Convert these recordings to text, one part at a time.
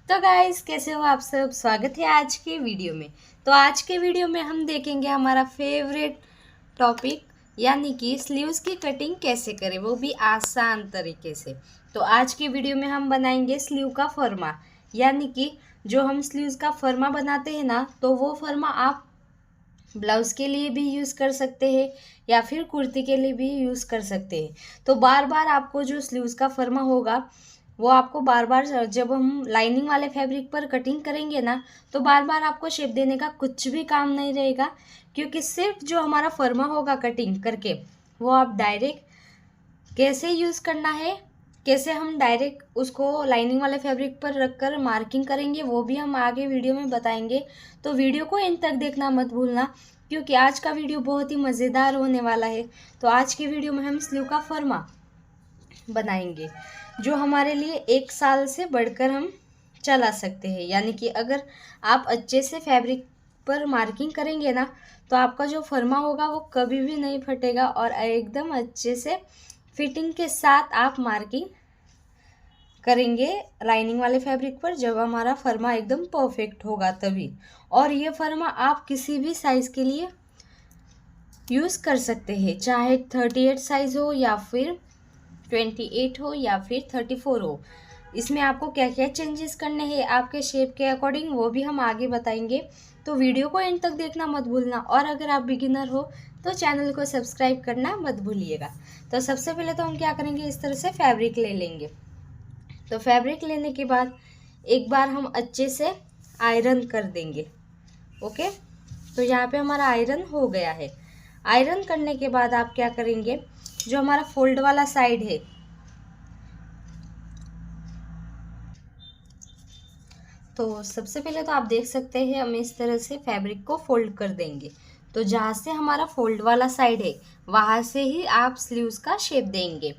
तो गाइस कैसे हो आप सब। स्वागत है आज के वीडियो में। तो आज के वीडियो में हम देखेंगे हमारा फेवरेट टॉपिक यानी कि स्लीव्स की कटिंग कैसे करें, वो भी आसान तरीके से। तो आज के वीडियो में हम बनाएंगे स्लीव का फरमा, यानी कि जो हम स्लीव्स का फरमा बनाते हैं ना, तो वो फरमा आप ब्लाउज़ के लिए भी यूज़ कर सकते हैं या फिर कुर्ती के लिए भी यूज़ कर सकते हैं। तो बार बार आपको जो स्लीव्स का फरमा होगा वो आपको बार बार जब हम लाइनिंग वाले फैब्रिक पर कटिंग करेंगे ना, तो बार बार आपको शेप देने का कुछ भी काम नहीं रहेगा, क्योंकि सिर्फ जो हमारा फरमा होगा कटिंग करके वो आप डायरेक्ट कैसे यूज़ करना है, कैसे हम डायरेक्ट उसको लाइनिंग वाले फैब्रिक पर रखकर मार्किंग करेंगे, वो भी हम आगे वीडियो में बताएंगे। तो वीडियो को एंड तक देखना मत भूलना, क्योंकि आज का वीडियो बहुत ही मज़ेदार होने वाला है। तो आज की वीडियो में हम स्लीव का फरमा बनाएंगे जो हमारे लिए 1 साल से बढ़कर हम चला सकते हैं। यानी कि अगर आप अच्छे से फैब्रिक पर मार्किंग करेंगे ना, तो आपका जो फरमा होगा वो कभी भी नहीं फटेगा और एकदम अच्छे से फिटिंग के साथ आप मार्किंग करेंगे लाइनिंग वाले फैब्रिक पर, जब हमारा फरमा एकदम परफेक्ट होगा तभी। और ये फरमा आप किसी भी साइज़ के लिए यूज़ कर सकते हैं, चाहे 38 साइज़ हो या फिर 28 हो या फिर 34 हो। इसमें आपको क्या क्या चेंजेस करने हैं आपके शेप के अकॉर्डिंग, वो भी हम आगे बताएंगे। तो वीडियो को एंड तक देखना मत भूलना, और अगर आप बिगिनर हो तो चैनल को सब्सक्राइब करना मत भूलिएगा। तो सबसे पहले तो हम क्या करेंगे, इस तरह से फैब्रिक ले लेंगे। तो फैब्रिक लेने के बाद एक बार हम अच्छे से आयरन कर देंगे। ओके, तो यहाँ पे हमारा आयरन हो गया है। आयरन करने के बाद आप क्या करेंगे, जो हमारा फोल्ड वाला साइड है, तो सबसे पहले तो आप देख सकते हैं हम इस तरह से फैब्रिक को फोल्ड कर देंगे। तो जहाँ से हमारा फोल्ड वाला साइड है वहाँ से ही आप स्लीव्स का शेप देंगे।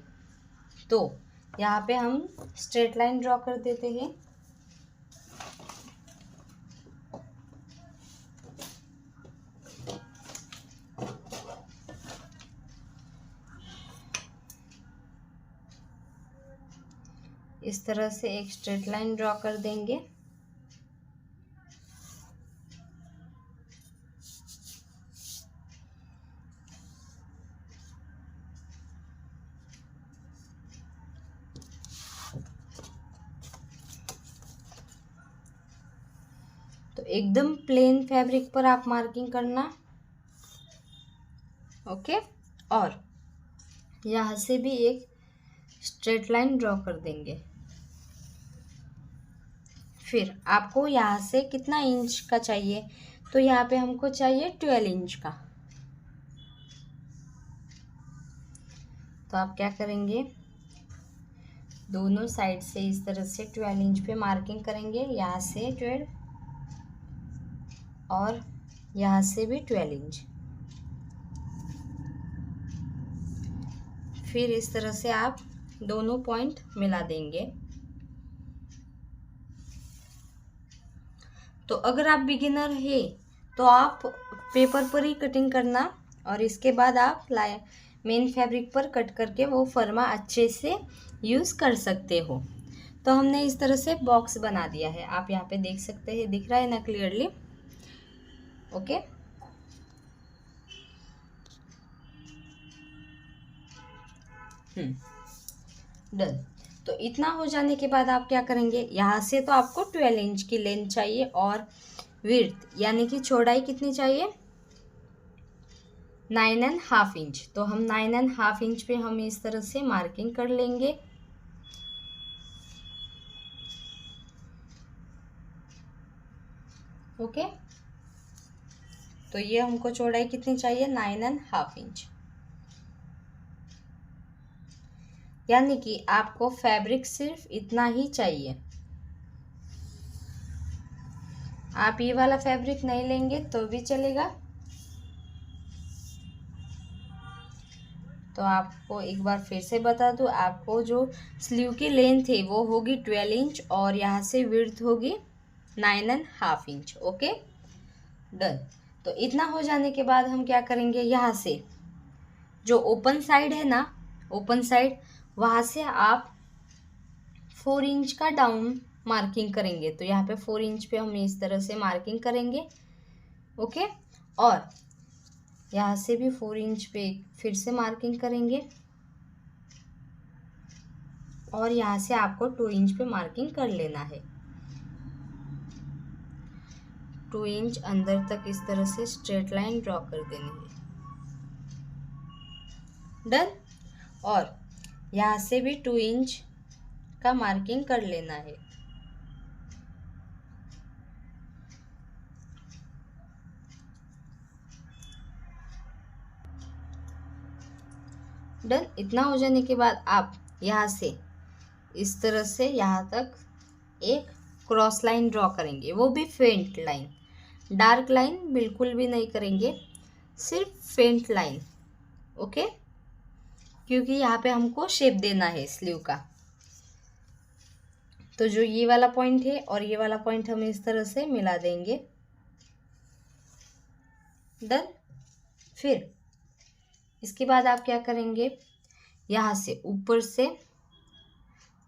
तो यहाँ पे हम स्ट्रेट लाइन ड्रॉ कर देते हैं। इस तरह से एक स्ट्रेट लाइन ड्रॉ कर देंगे। तो एकदम प्लेन फैब्रिक पर आप मार्किंग करना। ओके, और यहाँ से भी एक स्ट्रेट लाइन ड्रॉ कर देंगे। फिर आपको यहाँ से कितना इंच का चाहिए, तो यहाँ पे हमको चाहिए 12 इंच का। तो आप क्या करेंगे, दोनों साइड से इस तरह से 12 इंच पे मार्किंग करेंगे। यहाँ से 12 और यहाँ से भी 12 इंच। फिर इस तरह से आप दोनों पॉइंट मिला देंगे। तो अगर आप बिगिनर है तो आप पेपर पर ही कटिंग करना, और इसके बाद आप मेन फैब्रिक पर कट करके वो फरमा अच्छे से यूज़ कर सकते हो। तो हमने इस तरह से बॉक्स बना दिया है, आप यहाँ पे देख सकते हैं, दिख रहा है ना क्लियरली। Okay, done. तो इतना हो जाने के बाद आप क्या करेंगे, यहाँ से तो आपको 12 इंच की लेंथ चाहिए, और विड्थ यानी कि चौड़ाई कितनी चाहिए, 9.5 इंच। तो हम 9.5 इंच पे हम इस तरह से मार्किंग कर लेंगे। ओके, तो ये हमको चौड़ाई कितनी चाहिए, 9.5 इंच। यानी कि आपको फैब्रिक सिर्फ इतना ही चाहिए। आप ये वाला फैब्रिक नहीं लेंगे तो भी चलेगा। तो आपको एक बार फिर से बता दूं, आपको जो स्लीव की लेंथ है वो होगी 12 इंच, और यहाँ से विड्थ होगी 9.5 इंच। Okay, done. तो इतना हो जाने के बाद हम क्या करेंगे, यहाँ से जो ओपन साइड है ना, ओपन साइड, वहाँ से आप 4 इंच का डाउन मार्किंग करेंगे। तो यहाँ पे 4 इंच पे हम इस तरह से मार्किंग करेंगे। ओके, और यहाँ से भी 4 इंच पे फिर से मार्किंग करेंगे और यहाँ से आपको 2 इंच पे मार्किंग कर लेना है। 2 इंच अंदर तक इस तरह से स्ट्रेट लाइन ड्रॉ कर देनी है। डन। और यहाँ से भी 2 इंच का मार्किंग कर लेना है। डन। इतना हो जाने के बाद आप यहाँ से इस तरह से यहाँ तक एक क्रॉस लाइन ड्रॉ करेंगे, वो भी फेंट लाइन, डार्क लाइन बिल्कुल भी नहीं करेंगे, सिर्फ फेंट लाइन। ओके, क्योंकि यहाँ पे हमको शेप देना है स्लीव का। तो जो ये वाला पॉइंट है और ये वाला पॉइंट हम इस तरह से मिला देंगे। डन। फिर इसके बाद आप क्या करेंगे, यहाँ से ऊपर से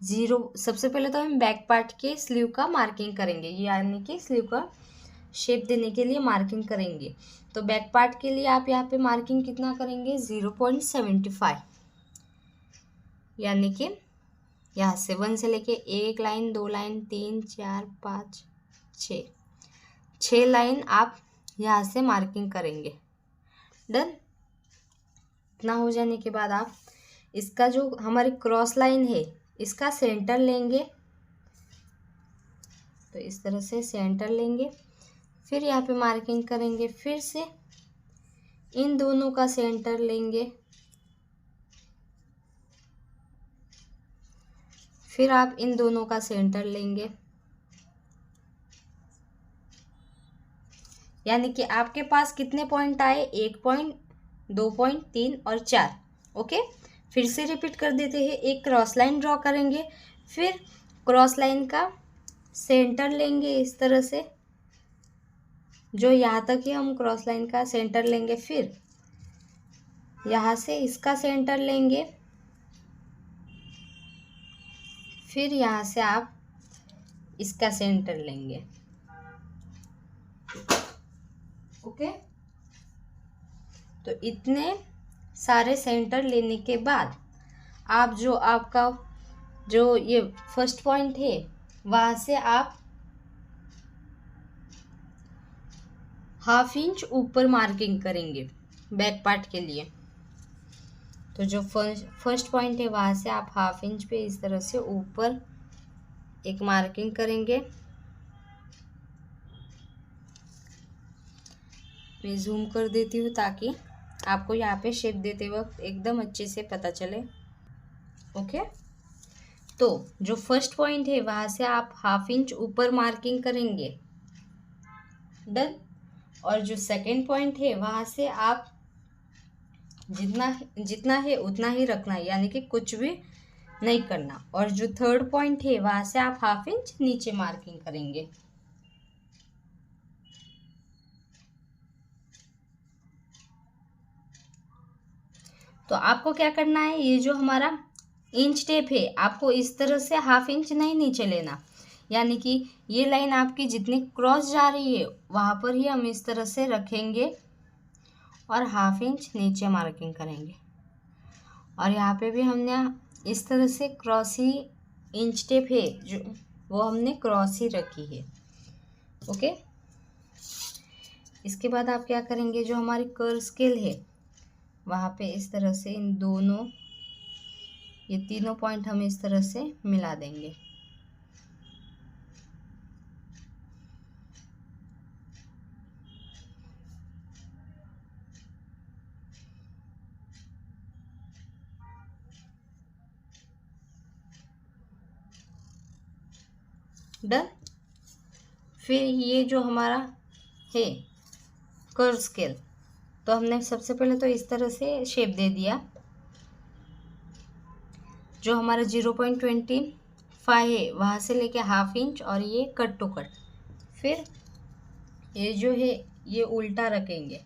0, सबसे पहले तो हम बैक पार्ट के स्लीव का मार्किंग करेंगे, यानी कि स्लीव का शेप देने के लिए मार्किंग करेंगे। तो बैक पार्ट के लिए आप यहाँ पे मार्किंग कितना करेंगे, 0.75, यानी कि यहाँ से 1 से लेके 1 लाइन, 2 लाइन, 3, 4, 5, 6 लाइन आप यहाँ से मार्किंग करेंगे। डन। इतना हो जाने के बाद आप इसका जो हमारी क्रॉस लाइन है इसका सेंटर लेंगे। तो इस तरह से सेंटर लेंगे, फिर यहाँ पे मार्किंग करेंगे, फिर से इन दोनों का सेंटर लेंगे, फिर आप इन दोनों का सेंटर लेंगे, यानी कि आपके पास कितने पॉइंट आए, 1 पॉइंट, 2 पॉइंट, 3 और 4। ओके, फिर से रिपीट कर देते हैं। एक क्रॉस लाइन ड्रॉ करेंगे, फिर क्रॉस लाइन का सेंटर लेंगे इस तरह से, जो यहाँ तक ही हम क्रॉस लाइन का सेंटर लेंगे, फिर यहाँ से इसका सेंटर लेंगे, फिर यहाँ से आप इसका सेंटर लेंगे। ओके, तो इतने सारे सेंटर लेने के बाद आप जो आपका जो ये फर्स्ट पॉइंट है वहाँ से आप 1/2 इंच ऊपर मार्किंग करेंगे बैक पार्ट के लिए। तो जो फर्स्ट पॉइंट है वहाँ से आप 1/2 इंच पे इस तरह से ऊपर एक मार्किंग करेंगे। मैं जूम कर देती हूँ ताकि आपको यहाँ पे शेप देते वक्त एकदम अच्छे से पता चले। ओके, तो जो फर्स्ट पॉइंट है वहाँ से आप 1/2 इंच ऊपर मार्किंग करेंगे। डन। और जो सेकंड पॉइंट है वहाँ से आप जितना है उतना ही रखना है, यानी कि कुछ भी नहीं करना। और जो थर्ड पॉइंट है वहाँ से आप 1/2 इंच नीचे मार्किंग करेंगे। तो आपको क्या करना है, ये जो हमारा इंच टेप है आपको इस तरह से 1/2 इंच नहीं नीचे लेना, यानी कि ये लाइन आपकी जितनी क्रॉस जा रही है वहाँ पर ही हम इस तरह से रखेंगे और 1/2 इंच नीचे मार्किंग करेंगे। और यहाँ पे भी हमने इस तरह से क्रॉस ही इंच टेप है जो वो हमने क्रॉस ही रखी है। ओके, इसके बाद आप क्या करेंगे, जो हमारी कर्व स्केल है वहाँ पे इस तरह से इन दोनों ये तीनों पॉइंट हम इस तरह से मिला देंगे। डन। फिर ये जो हमारा है कर्व स्केल, तो हमने सबसे पहले तो इस तरह से शेप दे दिया। जो हमारा 0.25 है वहाँ से लेके 1/2 इंच और ये कट टू कट। फिर ये जो है ये उल्टा रखेंगे,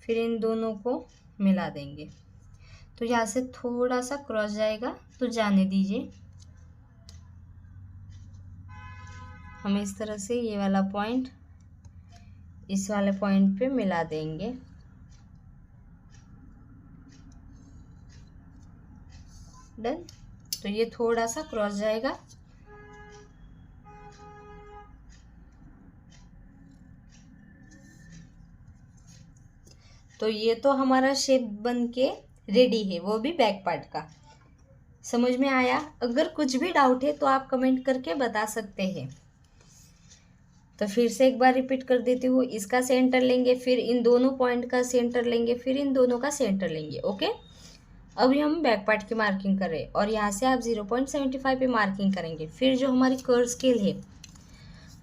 फिर इन दोनों को मिला देंगे। तो यहाँ से थोड़ा सा क्रॉस जाएगा तो जाने दीजिए। हम इस तरह से ये वाला पॉइंट इस वाले पॉइंट पे मिला देंगे। डन। तो ये थोड़ा सा क्रॉस जाएगा। तो ये तो हमारा शेप बन के रेडी है, वो भी बैक पार्ट का। समझ में आया? अगर कुछ भी डाउट है तो आप कमेंट करके बता सकते हैं। तो फिर से एक बार रिपीट कर देती हूँ। इसका सेंटर लेंगे, फिर इन दोनों पॉइंट का सेंटर लेंगे, फिर इन दोनों का सेंटर लेंगे। ओके, अभी हम बैक पार्ट की मार्किंग कर रहे हैं और यहाँ से आप 0.75 पे मार्किंग करेंगे। फिर जो हमारी कर्व स्केल है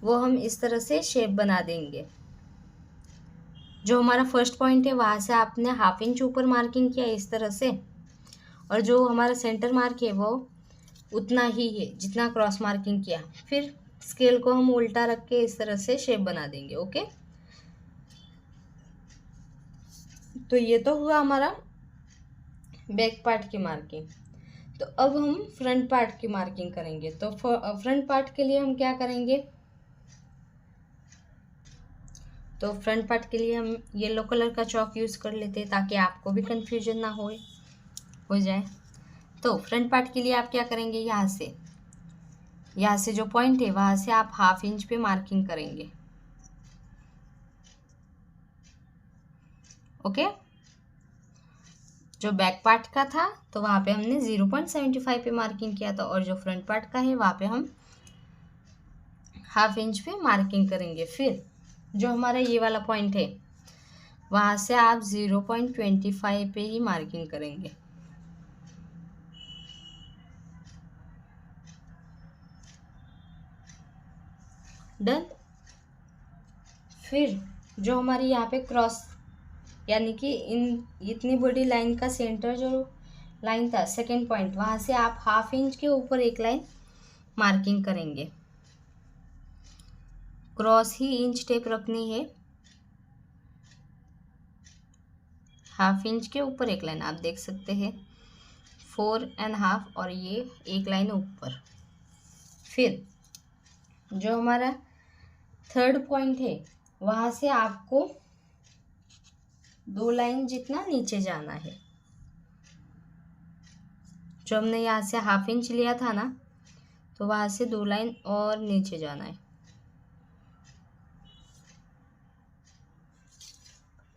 वो हम इस तरह से शेप बना देंगे। जो हमारा फर्स्ट पॉइंट है वहाँ से आपने ½ इंच ऊपर मार्किंग किया इस तरह से, और जो हमारा सेंटर मार्क है वो उतना ही है जितना क्रॉस मार्किंग किया। फिर स्केल को हम उल्टा रख के इस तरह से शेप बना देंगे। ओके, तो ये तो हुआ हमारा बैक पार्ट की मार्किंग। तो अब हम फ्रंट पार्ट की मार्किंग करेंगे। तो फ्रंट पार्ट के लिए हम क्या करेंगे? तो फ्रंट पार्ट के लिए हम येलो कलर का चॉक यूज़ कर लेते हैं ताकि आपको भी कन्फ्यूजन ना हो जाए। तो फ्रंट पार्ट के लिए आप क्या करेंगे? यहाँ से जो पॉइंट है वहाँ से आप ½ इंच पे मार्किंग करेंगे। ओके, जो बैक पार्ट का था तो वहाँ पे हमने 0.75 पे मार्किंग किया था, और जो फ्रंट पार्ट का है वहाँ पे हम ½ इंच पे मार्किंग करेंगे। फिर जो हमारा ये वाला पॉइंट है वहाँ से आप 0.25 पे ही मार्किंग करेंगे। डन। फिर जो हमारी यहाँ पे क्रॉस यानी कि इतनी बड़ी लाइन का सेंटर जो लाइन था सेकेंड पॉइंट, वहाँ से आप ½ इंच के ऊपर एक लाइन मार्किंग करेंगे। क्रॉस ही इंच टेप रखनी है। ½ इंच के ऊपर एक लाइन आप देख सकते हैं, 4.5, और ये एक लाइन ऊपर। फिर जो हमारा थर्ड पॉइंट है वहाँ से आपको 2 लाइन जितना नीचे जाना है। जो हमने यहाँ से ½ इंच लिया था ना, तो वहाँ से 2 लाइन और नीचे जाना है।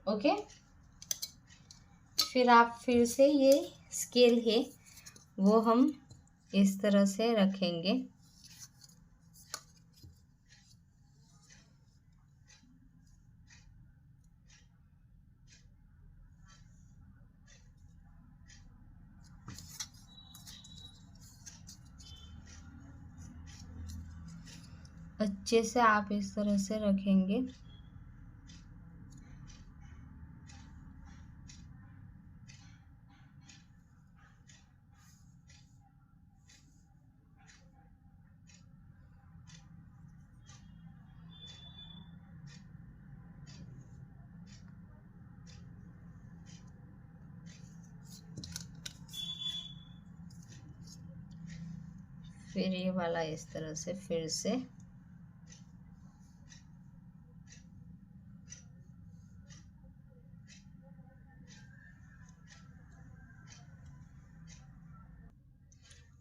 ओके, फिर आप फिर से ये स्केल है वो हम इस तरह से रखेंगे। अच्छे से आप इस तरह से रखेंगे। फिर ये वाला इस तरह से फिर से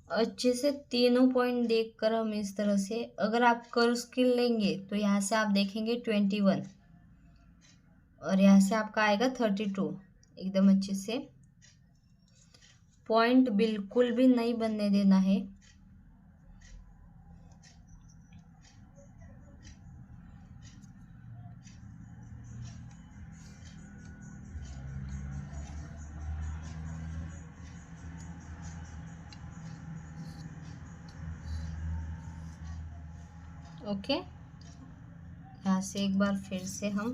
अच्छे से तीनों पॉइंट देखकर हम इस तरह से, अगर आप कर्व स्केल लेंगे तो यहाँ से आप देखेंगे 21 और यहाँ से आपका आएगा 32। एकदम अच्छे से पॉइंट बिल्कुल भी नहीं बनने देना है। ओके, यहाँ से एक बार फिर से हम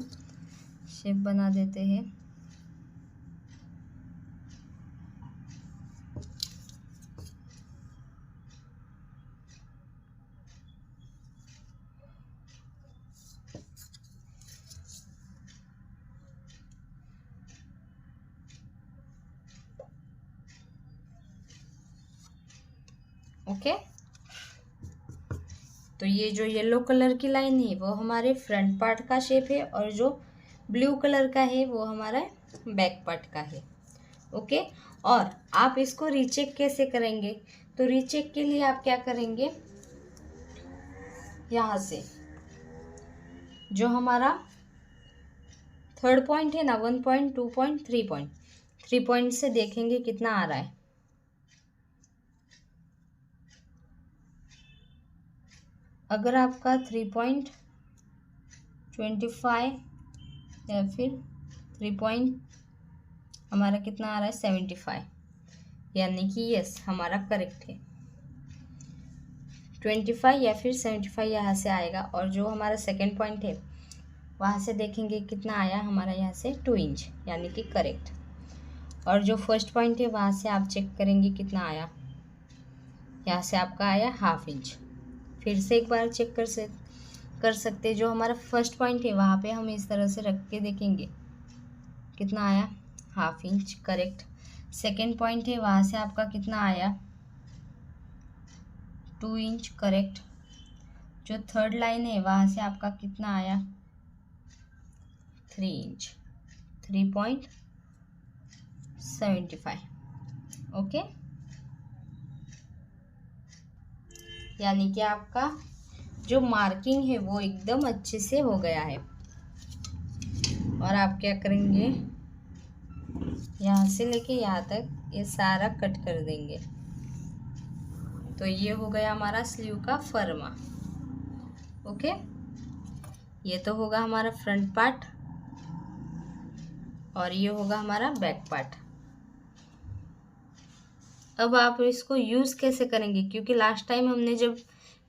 शेप बना देते हैं। ओके, तो ये जो येलो कलर की लाइन है वो हमारे फ्रंट पार्ट का शेप है और जो ब्लू कलर का है वो हमारा बैक पार्ट का है। ओके, और आप इसको रीचेक कैसे करेंगे? तो रीचेक के लिए आप क्या करेंगे, यहाँ से जो हमारा थर्ड पॉइंट है ना, 1 पॉइंट, 2 पॉइंट, 3 पॉइंट, 3 पॉइंट से देखेंगे कितना आ रहा है। अगर आपका 3.25 या फिर 3 पॉइंट हमारा कितना आ रहा है 75, यानी कि यस हमारा करेक्ट है। 25 या फिर 75 यहाँ से आएगा, और जो हमारा सेकेंड पॉइंट है वहाँ से देखेंगे कितना आया हमारा यहाँ से 2 इंच, यानी कि करेक्ट। और जो फर्स्ट पॉइंट है वहाँ से आप चेक करेंगे कितना आया, यहाँ से आपका आया 1/2 इंच। फिर से एक बार चेक कर सकते हैं। जो हमारा फर्स्ट पॉइंट है वहाँ पे हम इस तरह से रख के देखेंगे कितना आया 1/2 इंच, करेक्ट। सेकेंड पॉइंट है वहाँ से आपका कितना आया 2 इंच, करेक्ट। जो थर्ड लाइन है वहाँ से आपका कितना आया 3 इंच, 3.75। ओके, यानी कि आपका जो मार्किंग है वो एकदम अच्छे से हो गया है। और आप क्या करेंगे, यहाँ से लेके यहाँ तक ये सारा कट कर देंगे। तो ये हो गया हमारा स्लीव का फर्मा। ओके, ये तो होगा हमारा फ्रंट पार्ट और ये होगा हमारा बैक पार्ट। अब आप इसको यूज़ कैसे करेंगे, क्योंकि लास्ट टाइम हमने जब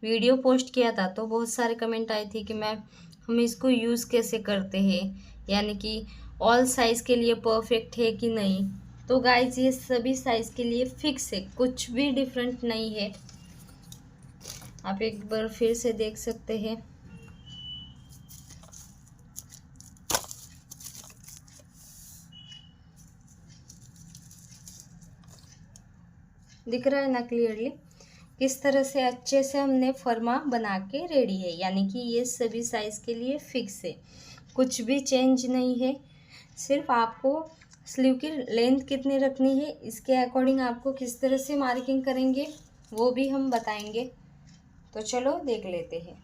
वीडियो पोस्ट किया था तो बहुत सारे कमेंट आए थे कि मैम हम इसको यूज़ कैसे करते हैं, यानी कि ऑल साइज़ के लिए परफेक्ट है कि नहीं। तो गाइज ये सभी साइज़ के लिए फिक्स है, कुछ भी डिफरेंट नहीं है। आप एक बार फिर से देख सकते हैं। दिख रहा है ना क्लियरली किस तरह से अच्छे से हमने फर्मा बना के रेडी है, यानी कि ये सभी साइज़ के लिए फिक्स है, कुछ भी चेंज नहीं है। सिर्फ आपको स्लीव की लेंथ कितनी रखनी है इसके अकॉर्डिंग आपको किस तरह से मार्किंग करेंगे वो भी हम बताएंगे। तो चलो देख लेते हैं।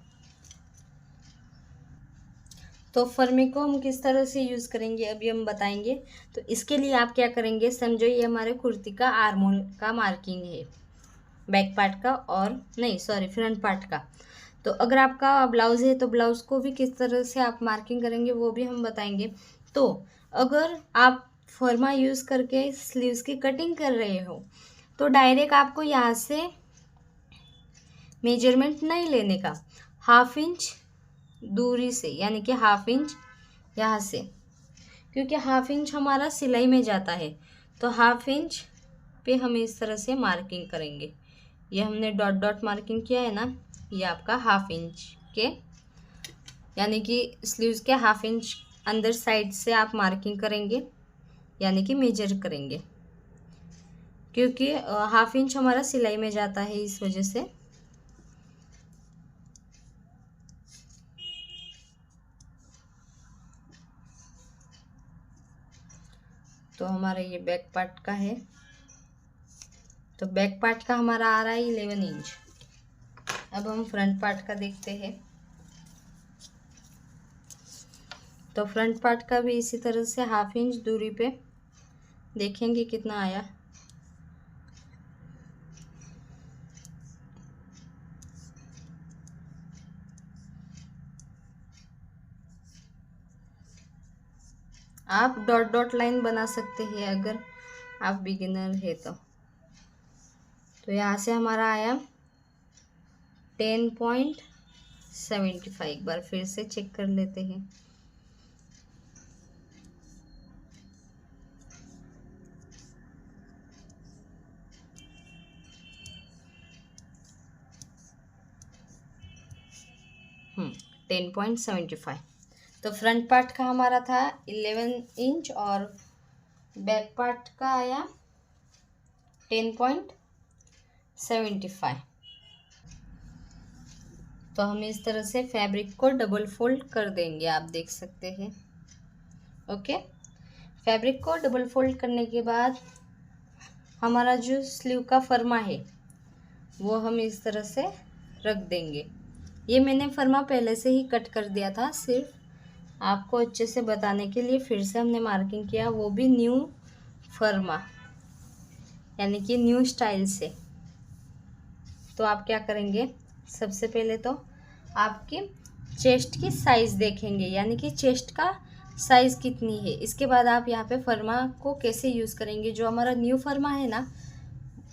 तो फर्मे को हम किस तरह से यूज़ करेंगे अभी हम बताएंगे। तो इसके लिए आप क्या करेंगे, समझो ये हमारे कुर्ती का आर्म होल का मार्किंग है, बैक पार्ट का, और नहीं सॉरी फ्रंट पार्ट का। तो अगर आपका ब्लाउज़ है तो ब्लाउज़ को भी किस तरह से आप मार्किंग करेंगे वो भी हम बताएंगे। तो अगर आप फर्मा यूज़ करके स्लीव्स की कटिंग कर रहे हो तो डायरेक्ट आपको यहाँ से मेजरमेंट नहीं लेने का, 1/2 इंच दूरी से, यानी कि 1/2 इंच यहाँ से, क्योंकि 1/2 इंच हमारा सिलाई में जाता है। तो 1/2 इंच पे हम इस तरह से मार्किंग करेंगे। ये हमने डॉट डॉट मार्किंग किया है ना, ये आपका 1/2 इंच के, यानी कि स्लीव्स के 1/2 इंच अंदर साइड से आप मार्किंग करेंगे, यानी कि मेजर करेंगे, क्योंकि 1/2 इंच हमारा सिलाई में जाता है इस वजह से। तो हमारा ये बैक पार्ट का है, तो बैक पार्ट का हमारा आ रहा है 11 इंच। अब हम फ्रंट पार्ट का देखते हैं। तो फ्रंट पार्ट का भी इसी तरह से 1/2 इंच दूरी पे देखेंगे कितना आया। आप डॉट डॉट लाइन बना सकते हैं अगर आप बिगिनर है तो। यहाँ से हमारा आया 10.75। एक बार फिर से चेक कर लेते हैं। हम्म 10.75। तो फ्रंट पार्ट का हमारा था 11 इंच और बैक पार्ट का आया 10.75। तो हम इस तरह से फैब्रिक को डबल फोल्ड कर देंगे, आप देख सकते हैं। ओके, फैब्रिक को डबल फोल्ड करने के बाद हमारा जो स्लीव का फर्मा है वो हम इस तरह से रख देंगे। ये मैंने फर्मा पहले से ही कट कर दिया था, सिर्फ आपको अच्छे से बताने के लिए फिर से हमने मार्किंग किया, वो भी न्यू फर्मा यानी कि न्यू स्टाइल से। तो आप क्या करेंगे, सबसे पहले तो आपके चेस्ट की साइज़ देखेंगे, यानी कि चेस्ट का साइज़ कितनी है। इसके बाद आप यहाँ पे फर्मा को कैसे यूज़ करेंगे, जो हमारा न्यू फर्मा है ना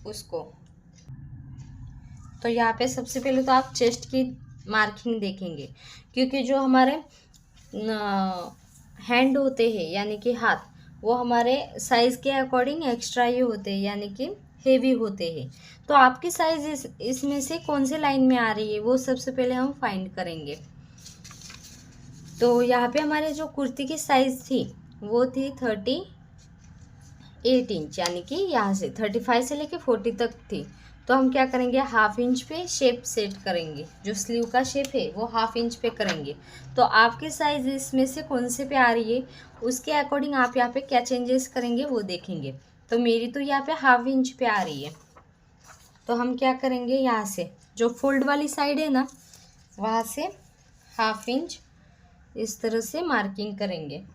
उसको। तो यहाँ पे सबसे पहले तो आप चेस्ट की मार्किंग देखेंगे, क्योंकि जो हमारे हैंड होते हैं यानी कि हाथ, वो हमारे साइज़ के अकॉर्डिंग एक्स्ट्रा ही होते हैं, यानी कि हेवी होते हैं। तो आपकी साइज़ इसमें से कौन से लाइन में आ रही है वो सबसे पहले हम फाइंड करेंगे। तो यहाँ पे हमारे जो कुर्ती की साइज़ थी वो थी 38 इंच, यानी कि यहाँ से 35 से लेके 40 तक थी। तो हम क्या करेंगे, हाफ इंच पे शेप सेट करेंगे, जो स्लीव का शेप है वो हाफ इंच पे करेंगे। तो आपकी साइज़ इसमें से कौन से पे आ रही है उसके अकॉर्डिंग आप यहाँ पे क्या चेंजेस करेंगे वो देखेंगे। तो मेरी तो यहाँ पे हाफ इंच पे आ रही है, तो हम क्या करेंगे, यहाँ से जो फोल्ड वाली साइड है ना वहाँ से हाफ इंच इस तरह से मार्किंग करेंगे,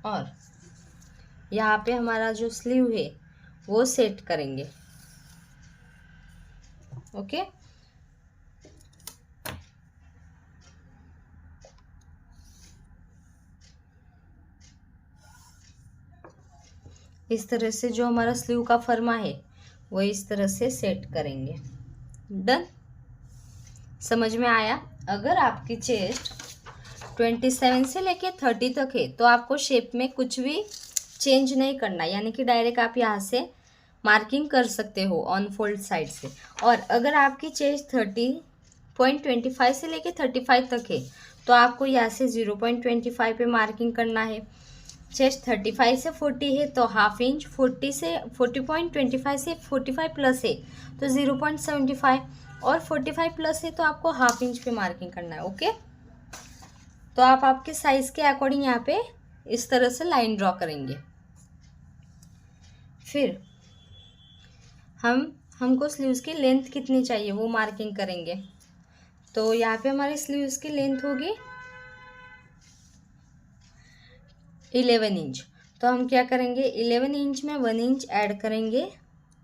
और यहाँ पे हमारा जो स्लीव है वो सेट करेंगे। ओके, इस तरह से जो हमारा स्लीव का फर्मा है वो इस तरह से सेट करेंगे। डन, समझ में आया। अगर आपकी चेस्ट 27 से लेके 30 तक है तो आपको शेप में कुछ भी चेंज नहीं करना, यानी कि डायरेक्ट आप यहाँ से मार्किंग कर सकते हो ऑन फोल्ड साइड से। और अगर आपकी चेस्ट 30.25 से लेके 35 तक है तो आपको यहाँ से 0.25 पे मार्किंग करना है। चेस्ट 35 से 40 है तो हाफ इंच, 40.25 से 45 प्लस है तो 0.75, और 45 प्लस है तो आपको हाफ इंच पे मार्किंग करना है। ओके, तो आप आपके साइज़ के अकॉर्डिंग यहाँ पे इस तरह से लाइन ड्रॉ करेंगे। फिर हमको स्लीव्स की लेंथ कितनी चाहिए वो मार्किंग करेंगे। तो यहाँ पे हमारी स्लीव्स की लेंथ होगी 11 इंच। तो हम क्या करेंगे, 11 इंच में 1 इंच ऐड करेंगे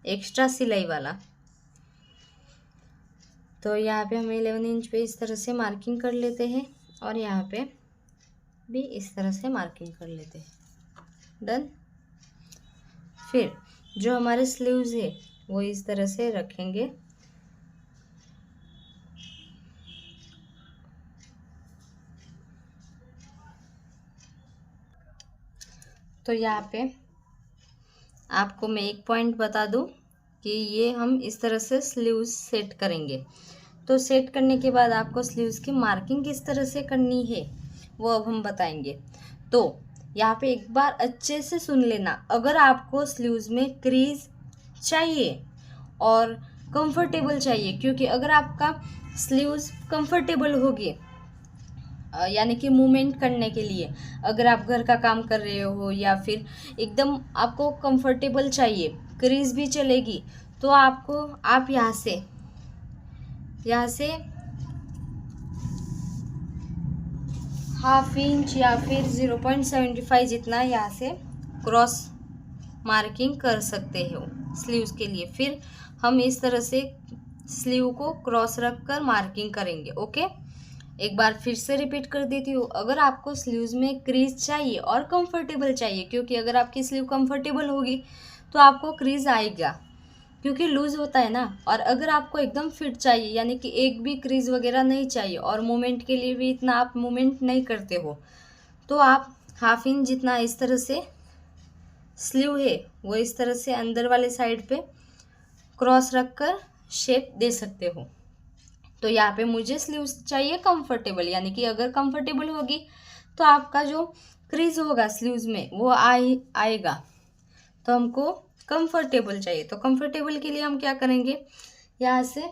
एक्स्ट्रा सिलाई वाला। तो यहाँ पे हम 11 इंच पे इस तरह से मार्किंग कर लेते हैं, और यहाँ पे भी इस तरह से मार्किंग कर लेते हैं। डन। फिर जो हमारे स्लीव्स है वो इस तरह से रखेंगे, तो यहाँ पे आपको मैं एक पॉइंट बता दूँ कि ये हम इस तरह से स्लीव्स सेट करेंगे। तो सेट करने के बाद आपको स्लीव्स की मार्किंग किस तरह से करनी है वो अब हम बताएंगे। तो यहाँ पे एक बार अच्छे से सुन लेना, अगर आपको स्लीव्स में क्रीज चाहिए और कंफर्टेबल चाहिए, क्योंकि अगर आपका स्लीव्स कंफर्टेबल होगी यानी कि मूवमेंट करने के लिए, अगर आप घर का काम कर रहे हो या फिर एकदम आपको कंफर्टेबल चाहिए, क्रीज भी चलेगी, तो आप यहाँ से हाफ इंच या फिर 0.75 जितना यहाँ से क्रॉस मार्किंग कर सकते हो स्लीव्स के लिए। फिर हम इस तरह से स्लीव को क्रॉस रख कर मार्किंग करेंगे। ओके, एक बार फिर से रिपीट कर देती हूँ, अगर आपको स्लीव्स में क्रीज चाहिए और कंफर्टेबल चाहिए, क्योंकि अगर आपकी स्लीव कंफर्टेबल होगी तो आपको क्रीज आएगा क्योंकि लूज़ होता है ना, और अगर आपको एकदम फिट चाहिए यानी कि एक भी क्रीज वगैरह नहीं चाहिए और मूवमेंट के लिए भी इतना आप मूवमेंट नहीं करते हो, तो आप हाफ इंच जितना इस तरह से स्लीव है वो इस तरह से अंदर वाले साइड पे क्रॉस रख कर शेप दे सकते हो। तो यहाँ पे मुझे स्लीव्स चाहिए कंफर्टेबल, यानी कि अगर कंफर्टेबल होगी तो आपका जो क्रीज होगा स्लीव्स में वो आएगा। तो हमको कंफर्टेबल चाहिए, तो कंफर्टेबल के लिए हम क्या करेंगे, यहाँ से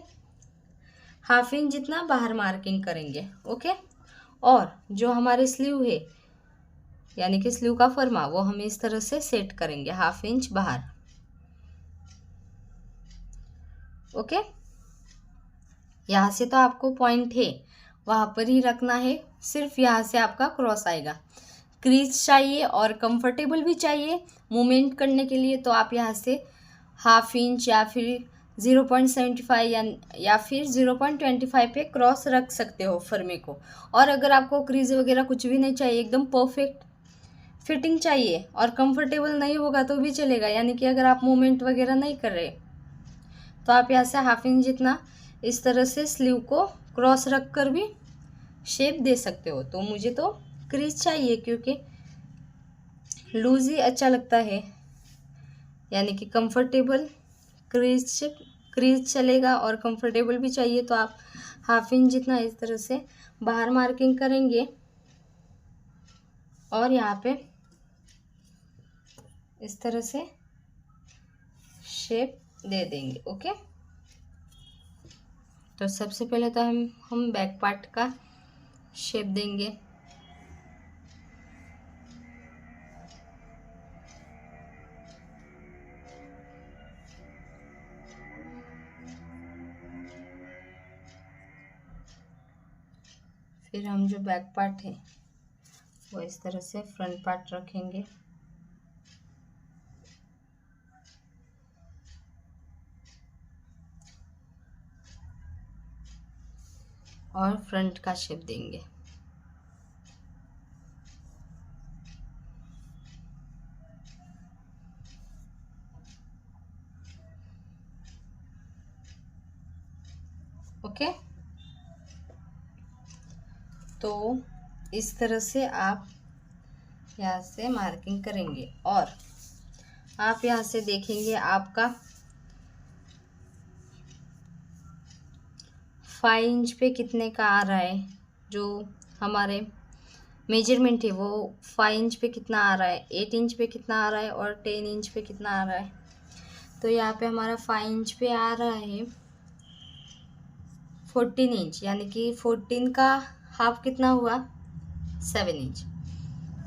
हाफ इंच जितना बाहर मार्किंग करेंगे। ओके, और जो हमारे स्लीव है यानी कि स्लीव का फरमा वो हम इस तरह से सेट करेंगे हाफ इंच बाहर। ओके, यहाँ से तो आपको पॉइंट है वहाँ पर ही रखना है, सिर्फ यहाँ से आपका क्रॉस आएगा। क्रीज चाहिए और कंफर्टेबल भी चाहिए मूवमेंट करने के लिए, तो आप यहाँ से हाफ इंच या फिर 0.75 या फिर 0.25 पे क्रॉस रख सकते हो फर्मे को। और अगर आपको क्रीज वगैरह कुछ भी नहीं चाहिए, एकदम परफेक्ट फिटिंग चाहिए और कंफर्टेबल नहीं होगा तो भी चलेगा, यानी कि अगर आप मूवमेंट वगैरह नहीं कर रहे तो आप यहाँ से हाफ इंच जितना इस तरह से स्लीव को क्रॉस रख कर भी शेप दे सकते हो। तो मुझे तो क्रीज चाहिए क्योंकि लूज ही अच्छा लगता है, यानी कि कंफर्टेबल क्रीज चलेगा और कंफर्टेबल भी चाहिए, तो आप हाफ इंच जितना इस तरह से बाहर मार्किंग करेंगे और यहाँ पे इस तरह से शेप दे देंगे। ओके, तो सबसे पहले तो हम बैक पार्ट का शेप देंगे। फिर हम जो बैक पार्ट है वो इस तरह से फ्रंट पार्ट रखेंगे और फ्रंट का शेप देंगे। ओके, तो इस तरह से आप यहाँ से मार्किंग करेंगे और आप यहाँ से देखेंगे आपका 5 इंच पे कितने का आ रहा है। जो हमारे मेजरमेंट है वो 5 इंच पे कितना आ रहा है, 8 इंच पे कितना आ रहा है और 10 इंच पे कितना आ रहा है। तो यहाँ पे हमारा 5 इंच पे आ रहा है 14 इंच, यानी कि 14 का हाफ कितना हुआ 7 इंच।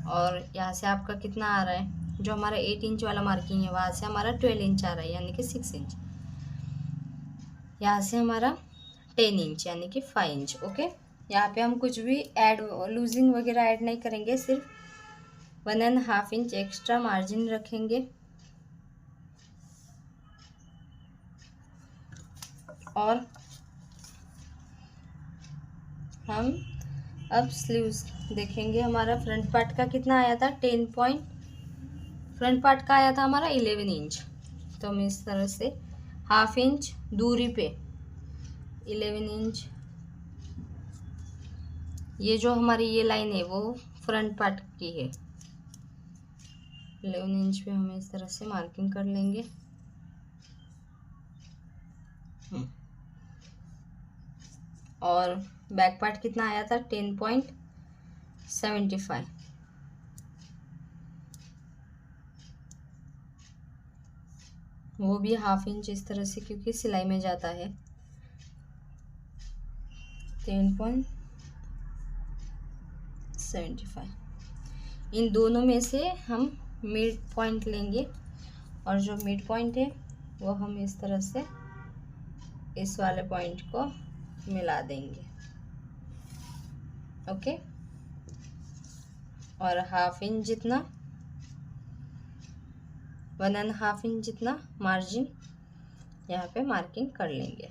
और यहाँ से आपका कितना आ रहा है, जो हमारा 8 इंच वाला मार्किंग है वहाँ से हमारा 12 इंच आ रहा है, यानी कि 6 इंच। यहाँ से हमारा 10 इंच यानी कि 5 इंच। ओके, यहाँ पे हम कुछ भी ऐड लूजिंग वगैरह ऐड नहीं करेंगे, सिर्फ 1.5 इंच एक्स्ट्रा मार्जिन रखेंगे। और हम अब स्लीव्स देखेंगे। हमारा फ्रंट पार्ट का कितना आया था 10 पॉइंट, फ्रंट पार्ट का आया था हमारा 11 इंच। तो हम इस तरह से हाफ इंच दूरी पे 11 इंच, ये जो हमारी ये लाइन है वो फ्रंट पार्ट की है, 11 इंच पे हम इस तरह से मार्किंग कर लेंगे। और बैक पार्ट कितना आया था 10.75, वो भी हाफ इंच इस तरह से क्योंकि सिलाई में जाता है। 10.75, इन दोनों में से हम मिड पॉइंट लेंगे और जो मिड पॉइंट है वो हम इस तरह से इस वाले पॉइंट को मिला देंगे। ओके, और हाफ इंच जितना 1.5 इंच जितना मार्जिन यहाँ पे मार्किंग कर लेंगे।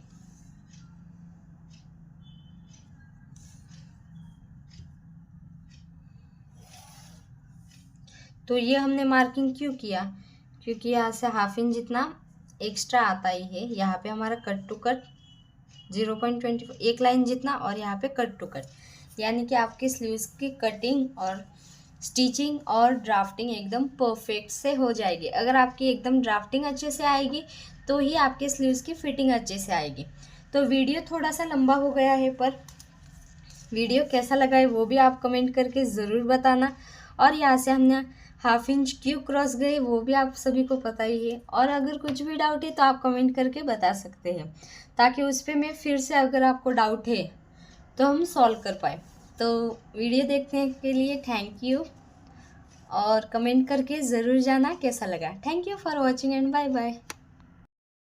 तो ये हमने मार्किंग क्यों किया, क्योंकि यहाँ से हाफ इंच जितना एक्स्ट्रा आता ही है। यहाँ पे हमारा कट टू कट 0.25 एक लाइन जितना और यहाँ पे कट टू कट, यानी कि आपके स्लीव्स की कटिंग और स्टिचिंग और ड्राफ्टिंग एकदम परफेक्ट से हो जाएगी। अगर आपकी एकदम ड्राफ्टिंग अच्छे से आएगी तो ही आपके स्लीव्स की फिटिंग अच्छे से आएगी। तो वीडियो थोड़ा सा लंबा हो गया है, पर वीडियो कैसा लगा है वो भी आप कमेंट करके ज़रूर बताना। और यहाँ से हमने हाफ इंच क्यों क्रॉस गए वो भी आप सभी को पता ही है। और अगर कुछ भी डाउट है तो आप कमेंट करके बता सकते हैं, ताकि उस पर मैं फिर से अगर आपको डाउट है तो हम सॉल्व कर पाए। तो वीडियो देखने के लिए थैंक यू, और कमेंट करके ज़रूर जाना कैसा लगा। Thank you for watching and bye bye.